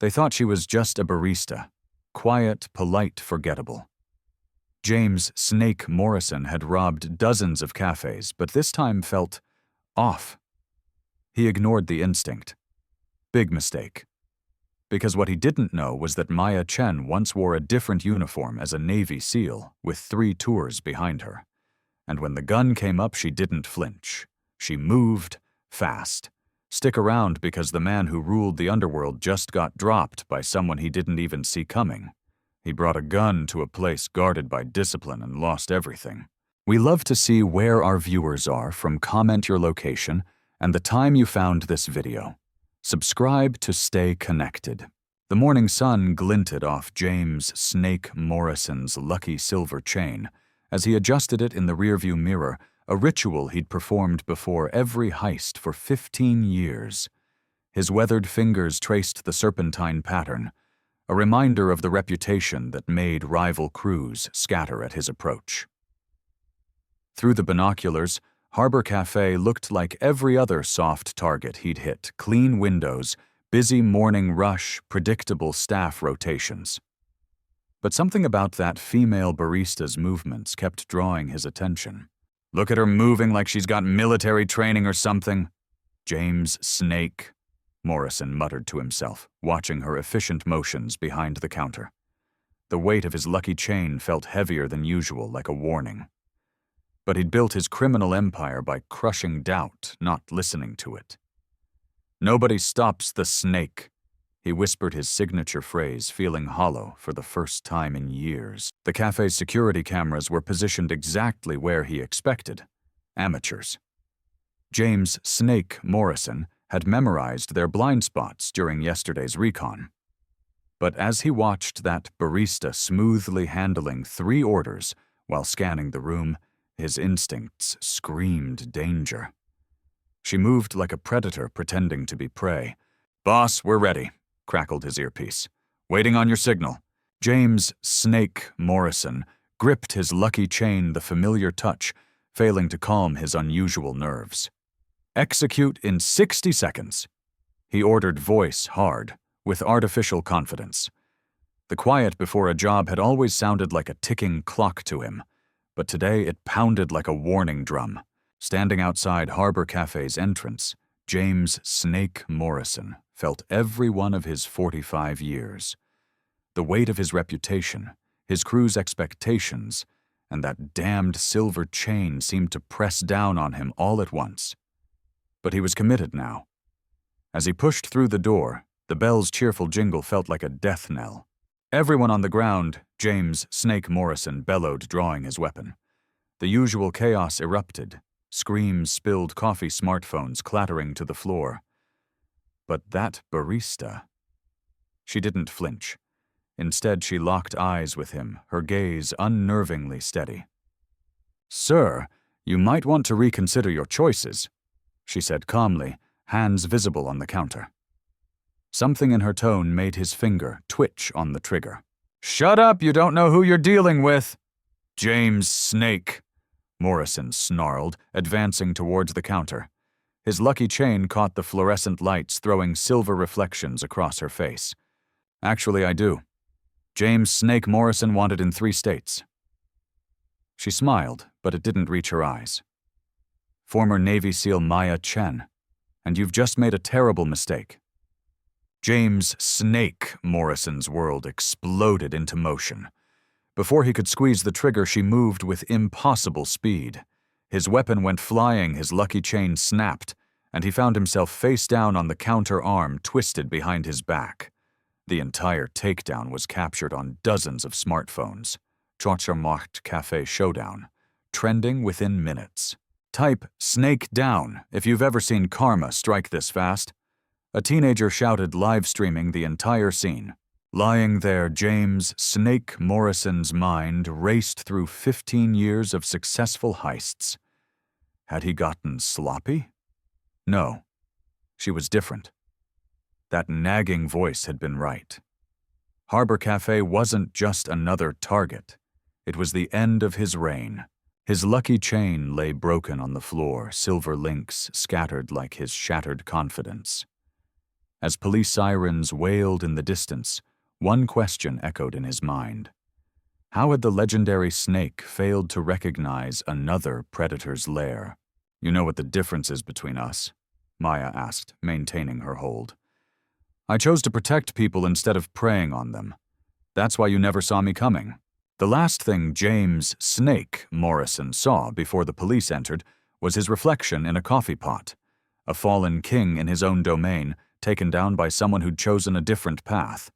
They thought she was just a barista, quiet, polite, forgettable. James "Snake" Morrison had robbed dozens of cafés, but this time felt off. He ignored the instinct. Big mistake. Because what he didn't know was that Maya Chen once wore a different uniform as a Navy SEAL with 3 tours behind her. And when the gun came up, she didn't flinch. She moved fast. Stick around because the man who ruled the underworld just got dropped by someone he didn't even see coming. He brought a gun to a place guarded by discipline and lost everything. We love to see where our viewers are from comment your location and the time you found this video. Subscribe to stay connected. The morning sun glinted off James "Snake" Morrison's lucky silver chain as he adjusted it in the rearview mirror, a ritual he'd performed before every heist for 15 years. His weathered fingers traced the serpentine pattern, a reminder of the reputation that made rival crews scatter at his approach. Through the binoculars, Harbor Cafe looked like every other soft target he'd hit: clean windows, busy morning rush, predictable staff rotations. But something about that female barista's movements kept drawing his attention. "Look at her moving like she's got military training or something." "James Snake," Morrison muttered to himself, watching her efficient motions behind the counter. The weight of his lucky chain felt heavier than usual, like a warning. But he'd built his criminal empire by crushing doubt, not listening to it. "Nobody stops the snake," he whispered his signature phrase, feeling hollow for the first time in years. The cafe's security cameras were positioned exactly where he expected: amateurs. James "Snake" Morrison had memorized their blind spots during yesterday's recon. But as he watched that barista smoothly handling 3 orders while scanning the room, his instincts screamed danger. She moved like a predator pretending to be prey. "Boss, we're ready," crackled his earpiece. "Waiting on your signal." James "Snake" Morrison gripped his lucky chain, the familiar touch, failing to calm his unusual nerves. "Execute in 60 seconds," he ordered, voice hard, with artificial confidence. The quiet before a job had always sounded like a ticking clock to him, but today it pounded like a warning drum. Standing outside Harbor Cafe's entrance, James "Snake" Morrison felt every one of his 45 years. The weight of his reputation, his crew's expectations, and that damned silver chain seemed to press down on him all at once. But he was committed now. As he pushed through the door, the bell's cheerful jingle felt like a death knell. "Everyone on the ground," James "Snake" Morrison bellowed, drawing his weapon. The usual chaos erupted, screams, spilled coffee, smartphones clattering to the floor. But that barista... She didn't flinch. Instead, she locked eyes with him, her gaze unnervingly steady. "Sir, you might want to reconsider your choices," she said calmly, hands visible on the counter. Something in her tone made his finger twitch on the trigger. "Shut up, you don't know who you're dealing with!" "James Snake," Morrison snarled, advancing towards the counter. His lucky chain caught the fluorescent lights, throwing silver reflections across her face. "Actually, I do. James Snake Morrison wanted in 3 states. She smiled, but it didn't reach her eyes. "Former Navy SEAL Maya Chen, and you've just made a terrible mistake." James "Snake" Morrison's world exploded into motion. Before he could squeeze the trigger, she moved with impossible speed. His weapon went flying, his lucky chain snapped, and he found himself face down on the counter, arm twisted behind his back. The entire takedown was captured on dozens of smartphones. Harbor Cafe showdown, trending within minutes. Type "Snake down" if you've ever seen karma strike this fast. A teenager shouted, live streaming the entire scene. Lying there, James "Snake" Morrison's mind raced through 15 years of successful heists. Had he gotten sloppy? No. She was different. That nagging voice had been right. Harbor Cafe wasn't just another target. It was the end of his reign. His lucky chain lay broken on the floor, silver links scattered like his shattered confidence. As police sirens wailed in the distance, one question echoed in his mind. How had the legendary snake failed to recognize another predator's lair? "You know what the difference is between us?" Maya asked, maintaining her hold. "I chose to protect people instead of preying on them. That's why you never saw me coming." The last thing James "Snake" Morrison saw before the police entered was his reflection in a coffee pot, a fallen king in his own domain, taken down by someone who'd chosen a different path.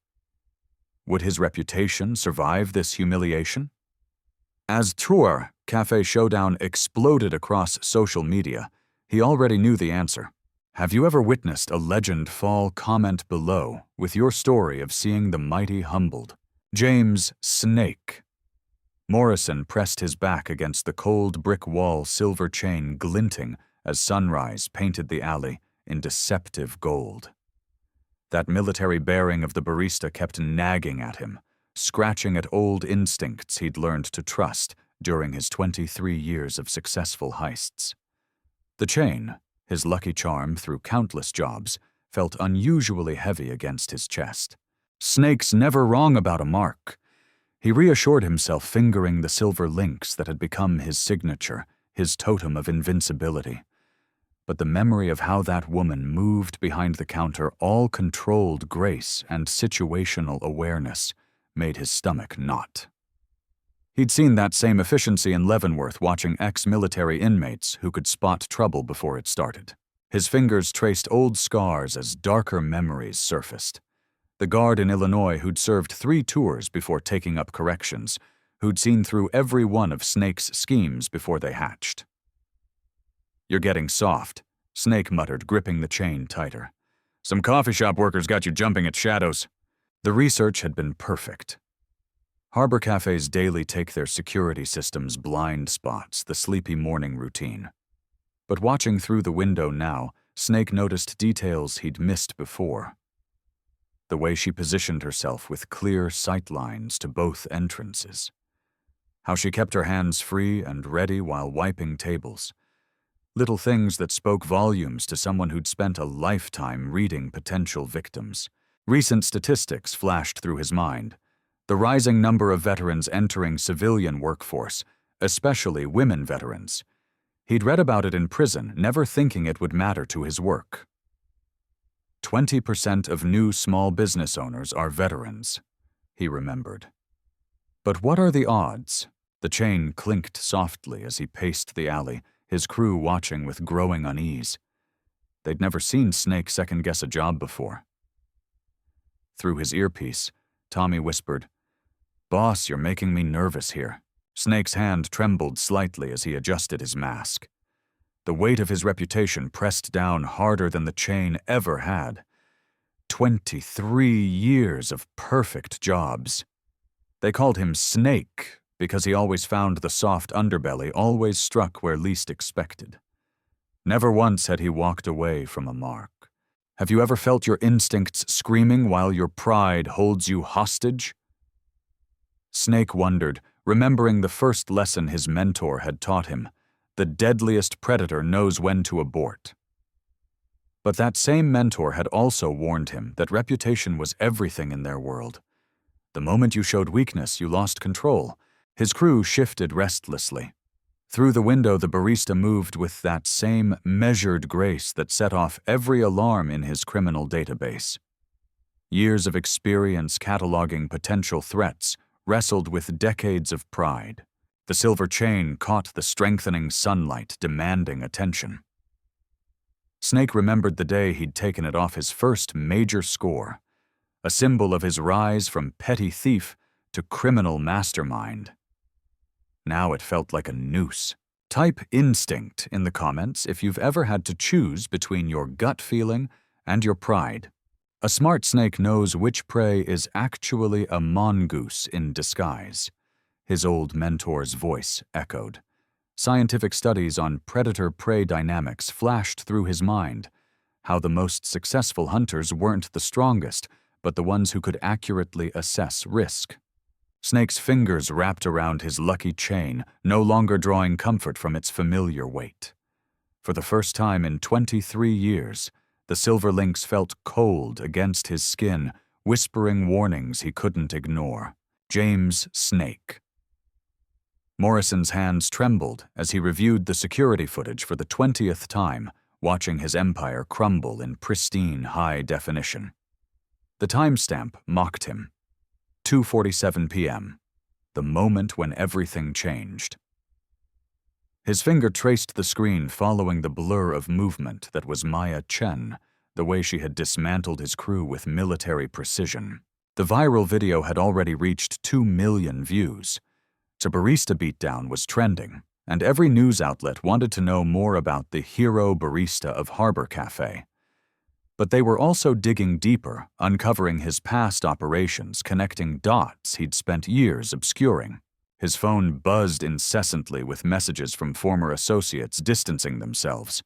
Would his reputation survive this humiliation? As Truer Cafe Showdown exploded across social media, he already knew the answer. Have you ever witnessed a legend fall? Comment below with your story of seeing the mighty humbled. James "Snake" Morrison pressed his back against the cold brick wall, silver chain glinting as sunrise painted the alley in deceptive gold. That military bearing of the barista kept nagging at him, scratching at old instincts he'd learned to trust during his 23 years of successful heists. The chain, his lucky charm through countless jobs, felt unusually heavy against his chest. Snake's never wrong about a mark. He reassured himself, fingering the silver links that had become his signature, his totem of invincibility. But the memory of how that woman moved behind the counter, all controlled grace and situational awareness, made his stomach knot. He'd seen that same efficiency in Leavenworth, watching ex-military inmates who could spot trouble before it started. His fingers traced old scars as darker memories surfaced. The guard in Illinois who'd served 3 tours before taking up corrections, who'd seen through every one of Snake's schemes before they hatched. "You're getting soft," Snake muttered, gripping the chain tighter. "Some coffee shop workers got you jumping at shadows." The research had been perfect. Harbor cafes daily take their security systems blind spots, the sleepy morning routine. But watching through the window now, Snake noticed details he'd missed before. The way she positioned herself with clear sight lines to both entrances. How she kept her hands free and ready while wiping tables. Little things that spoke volumes to someone who'd spent a lifetime reading potential victims. Recent statistics flashed through his mind. The rising number of veterans entering civilian workforce, especially women veterans. He'd read about it in prison, never thinking it would matter to his work. 20% of new small business owners are veterans, he remembered. But what are the odds? The chain clinked softly as he paced the alley, his crew watching with growing unease. They'd never seen Snake second-guess a job before. Through his earpiece, Tommy whispered, "Boss, you're making me nervous here." Snake's hand trembled slightly as he adjusted his mask. The weight of his reputation pressed down harder than the chain ever had. 23 years of perfect jobs. They called him Snake because he always found the soft underbelly, always struck where least expected. Never once had he walked away from a mark. Have you ever felt your instincts screaming while your pride holds you hostage? Snake wondered, remembering the first lesson his mentor had taught him. The deadliest predator knows when to abort. But that same mentor had also warned him that reputation was everything in their world. The moment you showed weakness, you lost control. His crew shifted restlessly. Through the window, the barista moved with that same measured grace that set off every alarm in his criminal database. Years of experience cataloging potential threats wrestled with decades of pride. The silver chain caught the strengthening sunlight, demanding attention. Snake remembered the day he'd taken it off his first major score, a symbol of his rise from petty thief to criminal mastermind. Now it felt like a noose. Type instinct in the comments if you've ever had to choose between your gut feeling and your pride. A smart snake knows which prey is actually a mongoose in disguise. His old mentor's voice echoed. Scientific studies on predator-prey dynamics flashed through his mind, how the most successful hunters weren't the strongest, but the ones who could accurately assess risk. Snake's fingers wrapped around his lucky chain, no longer drawing comfort from its familiar weight. For the first time in 23 years, The silver links felt cold against his skin, whispering warnings he couldn't ignore. James Snake. Morrison's hands trembled as he reviewed the security footage for the 20th time, watching his empire crumble in pristine high definition. The timestamp mocked him. 2:47 p.m., the moment when everything changed. His finger traced the screen, following the blur of movement that was Maya Chen, the way she had dismantled his crew with military precision. The viral video had already reached 2 million views. The barista beatdown was trending, and every news outlet wanted to know more about the hero barista of Harbor Cafe. But they were also digging deeper, uncovering his past operations, connecting dots he'd spent years obscuring. His phone buzzed incessantly with messages from former associates distancing themselves.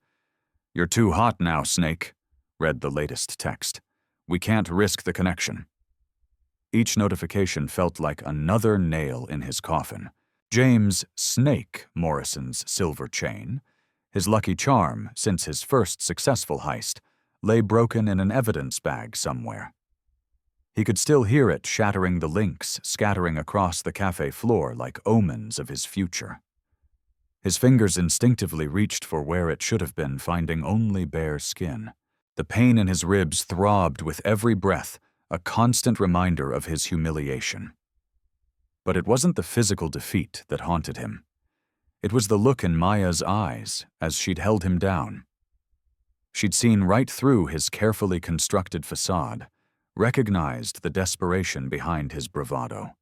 "You're too hot now, Snake," read the latest text. "We can't risk the connection." Each notification felt like another nail in his coffin. James Snake Morrison's silver chain, his lucky charm since his first successful heist, lay broken in an evidence bag somewhere. He could still hear it shattering the links, scattering across the cafe floor like omens of his future. His fingers instinctively reached for where it should have been, finding only bare skin. The pain in his ribs throbbed with every breath, a constant reminder of his humiliation. But it wasn't the physical defeat that haunted him. It was the look in Maya's eyes as she'd held him down. She'd seen right through his carefully constructed facade, recognized the desperation behind his bravado.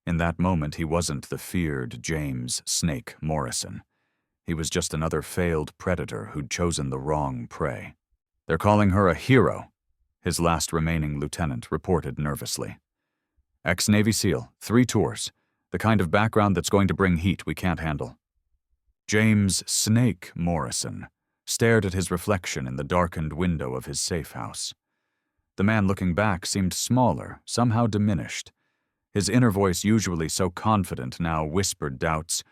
In that moment, he wasn't the feared James Snake Morrison. He was just another failed predator who'd chosen the wrong prey. "They're calling her a hero," his last remaining lieutenant reported nervously. "Ex-Navy SEAL, 3 tours, the kind of background that's going to bring heat we can't handle." James Snake Morrison stared at his reflection in the darkened window of his safe house. The man looking back seemed smaller, somehow diminished. His inner voice, usually so confident, now whispered doubts.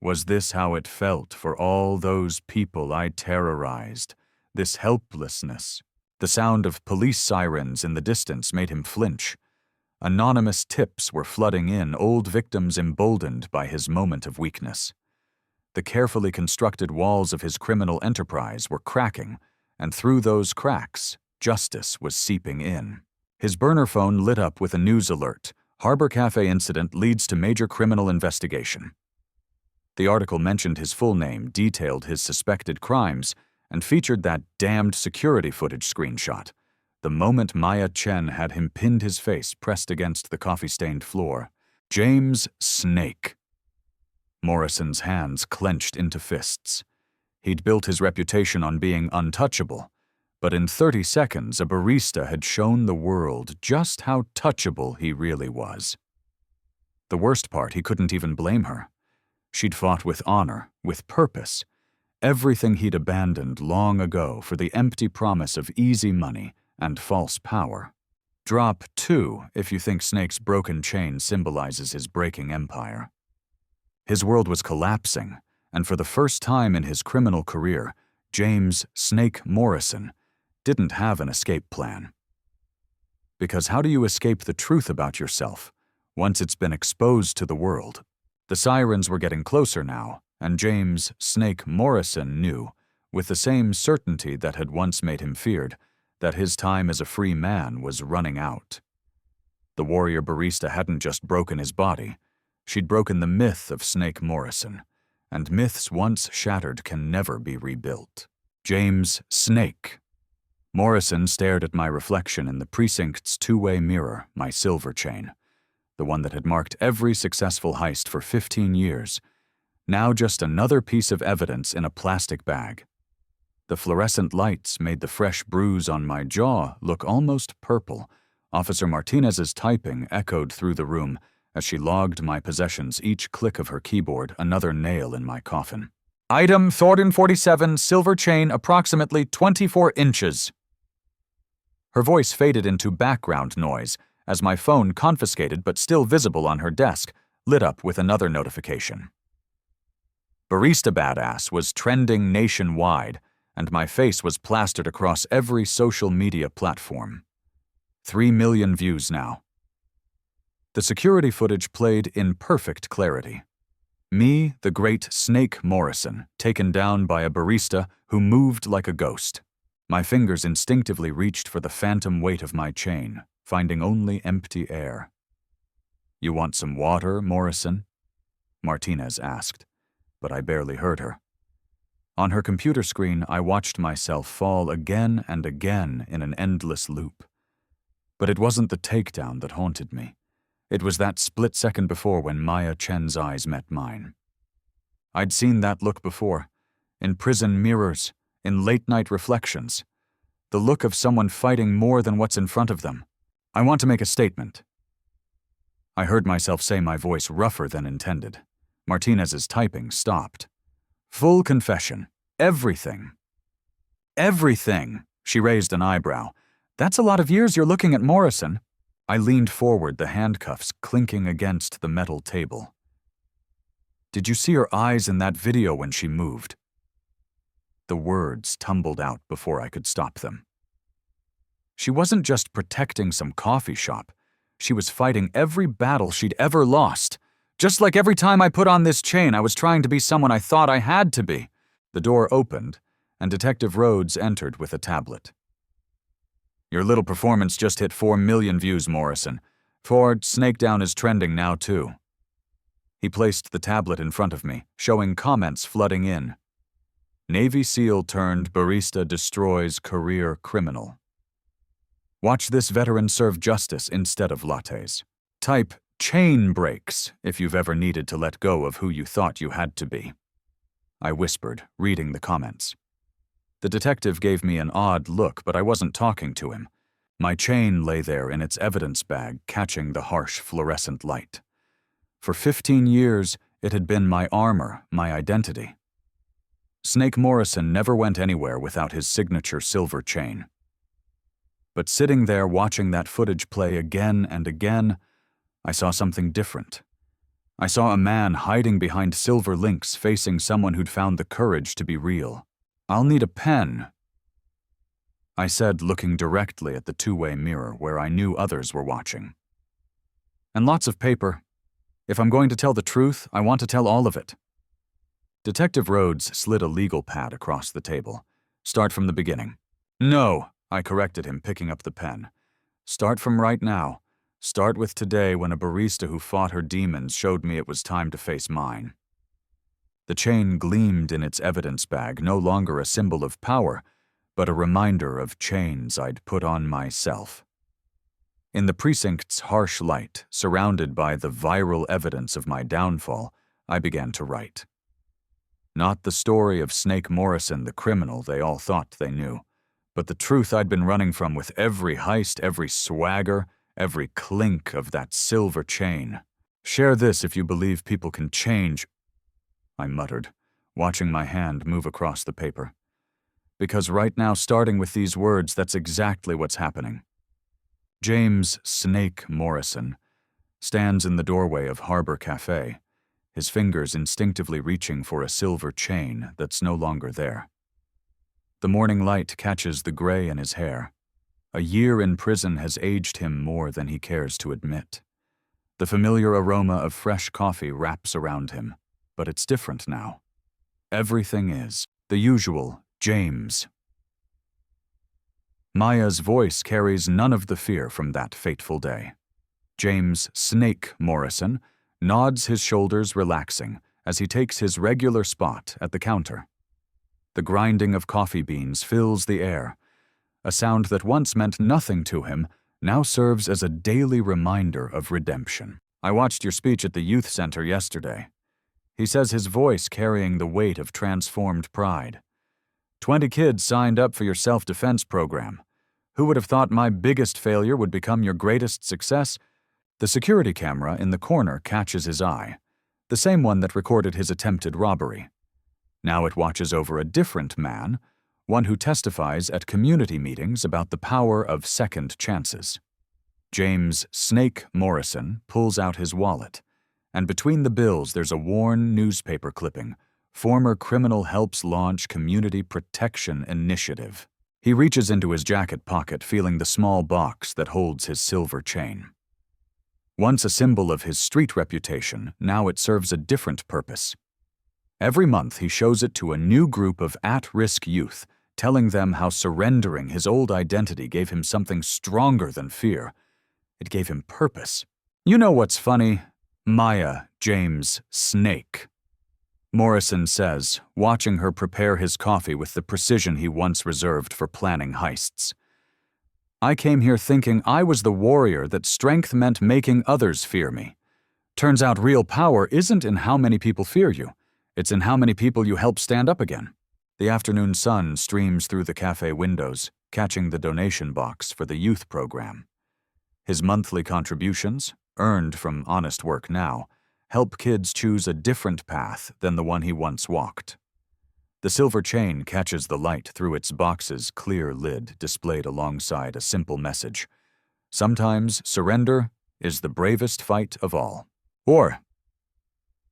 Was this how it felt for all those people I terrorized? This helplessness. The sound of police sirens in the distance made him flinch. Anonymous tips were flooding in, old victims emboldened by his moment of weakness. The carefully constructed walls of his criminal enterprise were cracking, and through those cracks, justice was seeping in. His burner phone lit up with a news alert. "Harbor Cafe incident leads to major criminal investigation." The article mentioned his full name, detailed his suspected crimes, and featured that damned security footage screenshot, the moment Maya Chen had him pinned, his face pressed against the coffee-stained floor. James Snake. Morrison's hands clenched into fists. He'd built his reputation on being untouchable, but in 30 seconds a barista had shown the world just how touchable he really was. The worst part, he couldn't even blame her. She'd fought with honor, with purpose, everything he'd abandoned long ago for the empty promise of easy money and false power. Drop 2 if you think Snake's broken chain symbolizes his breaking empire. His world was collapsing, and for the first time in his criminal career, James Snake Morrison didn't have an escape plan. Because how do you escape the truth about yourself once it's been exposed to the world? The sirens were getting closer now, and James Snake Morrison knew, with the same certainty that had once made him feared, that his time as a free man was running out. The warrior barista hadn't just broken his body, she'd broken the myth of Snake Morrison, and myths once shattered can never be rebuilt. James Snake. Morrison stared at my reflection in the precinct's 2-way mirror, my silver chain, the one that had marked every successful heist for 15 years, now just another piece of evidence in a plastic bag. The fluorescent lights made the fresh bruise on my jaw look almost purple. Officer Martinez's typing echoed through the room as she logged my possessions, each click of her keyboard another nail in my coffin. "Item Thornton 47, silver chain, approximately 24 inches. Her voice faded into background noise as my phone, confiscated but still visible on her desk, lit up with another notification. Barista Badass was trending nationwide, and my face was plastered across every social media platform. 3 million views now. The security footage played in perfect clarity. Me, the great Snake Morrison, taken down by a barista who moved like a ghost. My fingers instinctively reached for the phantom weight of my chain, finding only empty air. "You want some water, Morrison?" Martinez asked, but I barely heard her. On her computer screen, I watched myself fall again and again in an endless loop. But it wasn't the takedown that haunted me. It was that split second before when Maya Chen's eyes met mine. I'd seen that look before, in prison mirrors, in late-night reflections. The look of someone fighting more than what's in front of them. "I want to make a statement." I heard myself say, my voice rougher than intended. Martinez's typing stopped. "Full confession. Everything." "Everything," she raised an eyebrow. "That's a lot of years you're looking at Morrison." I leaned forward, the handcuffs clinking against the metal table. "Did you see her eyes in that video when she moved?" The words tumbled out before I could stop them. She wasn't just protecting some coffee shop. She was fighting every battle she'd ever lost. Just like every time I put on this chain, I was trying to be someone I thought I had to be. The door opened, and Detective Rhodes entered with a tablet. "Your little performance just hit 4 million views, Morrison. Snakedown is trending now, too." He placed the tablet in front of me, showing comments flooding in. "Navy SEAL turned barista destroys career criminal. Watch this veteran serve justice instead of lattes. Type chain breaks if you've ever needed to let go of who you thought you had to be." I whispered, reading the comments. The detective gave me an odd look, but I wasn't talking to him. My chain lay there in its evidence bag, catching the harsh fluorescent light. For 15 years, it had been my armor, my identity. Snake Morrison never went anywhere without his signature silver chain. But sitting there watching that footage play again and again, I saw something different. I saw a man hiding behind silver links facing someone who'd found the courage to be real. "I'll need a pen," I said, looking directly at the two-way mirror where I knew others were watching. "And lots of paper. If I'm going to tell the truth, I want to tell all of it." Detective Rhodes slid a legal pad across the table. "Start from the beginning." "No," I corrected him, picking up the pen. "Start from right now. Start with today when a barista who fought her demons showed me it was time to face mine." The chain gleamed in its evidence bag, no longer a symbol of power, but a reminder of chains I'd put on myself. In the precinct's harsh light, surrounded by the viral evidence of my downfall, I began to write. Not the story of Snake Morrison, the criminal they all thought they knew, but the truth I'd been running from with every heist, every swagger, every clink of that silver chain. "Share this if you believe people can change," I muttered, watching my hand move across the paper. Because right now, starting with these words, that's exactly what's happening. James Snake Morrison stands in the doorway of Harbor Cafe, his fingers instinctively reaching for a silver chain that's no longer there. The morning light catches the gray in his hair. A year in prison has aged him more than he cares to admit. The familiar aroma of fresh coffee wraps around him, but it's different now. Everything is the usual James. Maya's voice carries none of the fear from that fateful day. James Snake Morrison nods his shoulders, relaxing, as he takes his regular spot at the counter. The grinding of coffee beans fills the air. A sound that once meant nothing to him now serves as a daily reminder of redemption. "I watched your speech at the youth center yesterday." He says, his voice carrying the weight of transformed pride. 20 kids signed up for your self-defense program. Who would have thought my biggest failure would become your greatest success? The security camera in the corner catches his eye, the same one that recorded his attempted robbery. Now it watches over a different man, one who testifies at community meetings about the power of second chances. James Snake Morrison pulls out his wallet, and between the bills there's a worn newspaper clipping, Former criminal helps launch community protection initiative. He reaches into his jacket pocket, feeling the small box that holds his silver chain. Once a symbol of his street reputation, now it serves a different purpose. Every month he shows it to a new group of at-risk youth, telling them how surrendering his old identity gave him something stronger than fear. It gave him purpose. You know what's funny? Maya, James' snake. Morrison says, watching her prepare his coffee with the precision he once reserved for planning heists. I came here thinking I was the warrior that strength meant making others fear me. Turns out real power isn't in how many people fear you. It's in how many people you help stand up again. The afternoon sun streams through the cafe windows, catching the donation box for the youth program. His monthly contributions, earned from honest work now, help kids choose a different path than the one he once walked. The silver chain catches the light through its box's clear lid displayed alongside a simple message. Sometimes surrender is the bravest fight of all. Or,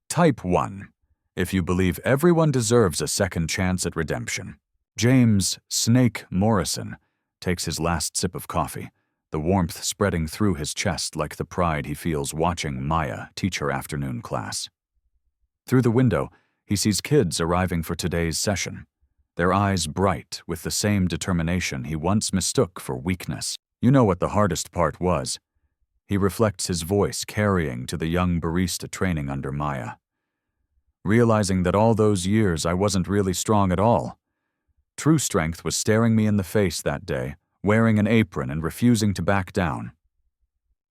Type 1. If you believe everyone deserves a second chance at redemption. James "Snake" Morrison takes his last sip of coffee, the warmth spreading through his chest like the pride he feels watching Maya teach her afternoon class. Through the window, he sees kids arriving for today's session, their eyes bright with the same determination he once mistook for weakness. You know what the hardest part was? He reflects his voice carrying to the young barista training under Maya. Realizing that all those years I wasn't really strong at all. True strength was staring me in the face that day, wearing an apron and refusing to back down.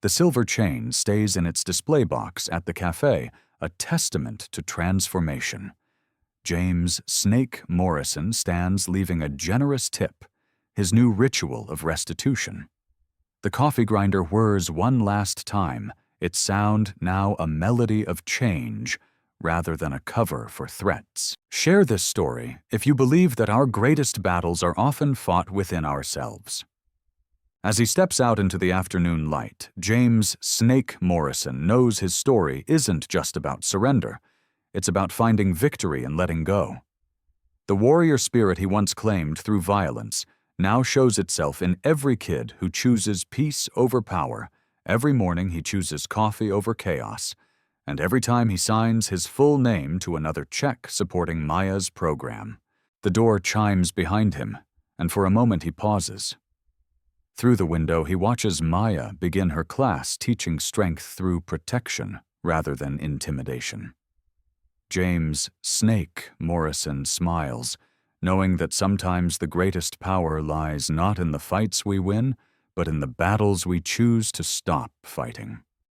The silver chain stays in its display box at the cafe, a testament to transformation. James "Snake" Morrison stands leaving a generous tip, his new ritual of restitution. The coffee grinder whirs one last time, its sound now a melody of change rather than a cover for threats. Share this story if you believe that our greatest battles are often fought within ourselves. As he steps out into the afternoon light, James "Snake" Morrison knows his story isn't just about surrender. It's about finding victory and letting go. The warrior spirit he once claimed through violence now shows itself in every kid who chooses peace over power. Every morning he chooses coffee over chaos. And every time he signs his full name to another check supporting Maya's program. The door chimes behind him, and for a moment he pauses. Through the window, he watches Maya begin her class teaching strength through protection rather than intimidation. James "Snake" Morrison smiles, knowing that sometimes the greatest power lies not in the fights we win, but in the battles we choose to stop fighting.